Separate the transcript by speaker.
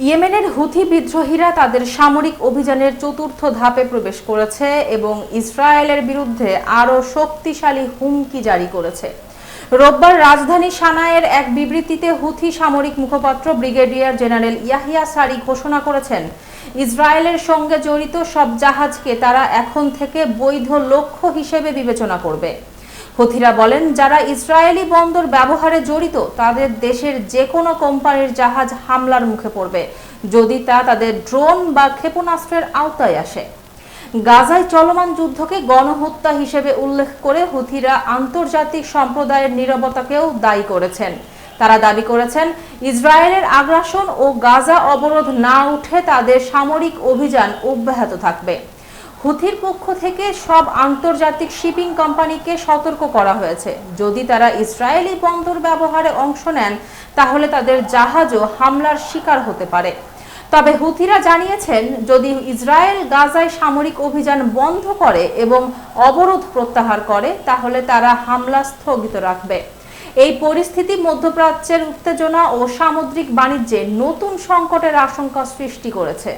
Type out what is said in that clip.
Speaker 1: ইয়েমেনের হুথি বিদ্রোহীরা তাদের সামরিক অভিযানের চতুর্থ ধাপে প্রবেশ করেছে এবং ইসরায়েলের বিরুদ্ধে আরও শক্তিশালী হুমকি জারি করেছে। রোববার রাজধানী সানায়ের এক বিবৃতিতে হুথি সামরিক মুখপাত্র ব্রিগেডিয়ার জেনারেল ইয়াহিয়া সারি ঘোষণা করেছেন, ইসরায়েলের সঙ্গে জড়িত সব জাহাজকে তারা এখন থেকে বৈধ লক্ষ্য হিসেবে বিবেচনা করবে। হুথিরা বলেন, যারা ইসরায়েলি বন্দর ব্যবহারে জড়িত তাদের দেশের যে কোনো কোম্পানির জাহাজ হামলার মুখে পড়বে যদি তা তাদের ড্রোন বা ক্ষেপণাস্ত্রের আওতায় আসে। গাজায় চলমান যুদ্ধকে গণহত্যা হিসেবে উল্লেখ করে হুথিরা আন্তর্জাতিক সম্প্রদায়ের নীরবতাকেও দায়ী করেছেন। তারা দাবি করেছেন, ইসরায়েলের আগ্রাসন ও গাজা অবরোধ না উঠে তাদের সামরিক অভিযান অব্যাহত থাকবে। হুথির পক্ষ থেকে সব আন্তর্জাতিক শিপিং কোম্পানিকে সতর্ক করা হয়েছে, যদি তারা ইসরায়েলি বন্দর ব্যবহারে অংশ নেন তাহলে তাদের জাহাজও হামলার শিকার হতে পারে। তবে হুথিরা জানিয়েছেন, যদি ইসরায়েল গাজায় সামরিক অভিযান বন্ধ করে এবং অবরোধ প্রত্যাহার করে তাহলে তারা হামলা স্থগিত রাখবে। এই পরিস্থিতি মধ্যপ্রাচ্যের উত্তেজনা ও সামুদ্রিক বাণিজ্যে নতুন সংকটের আশঙ্কা সৃষ্টি করেছে।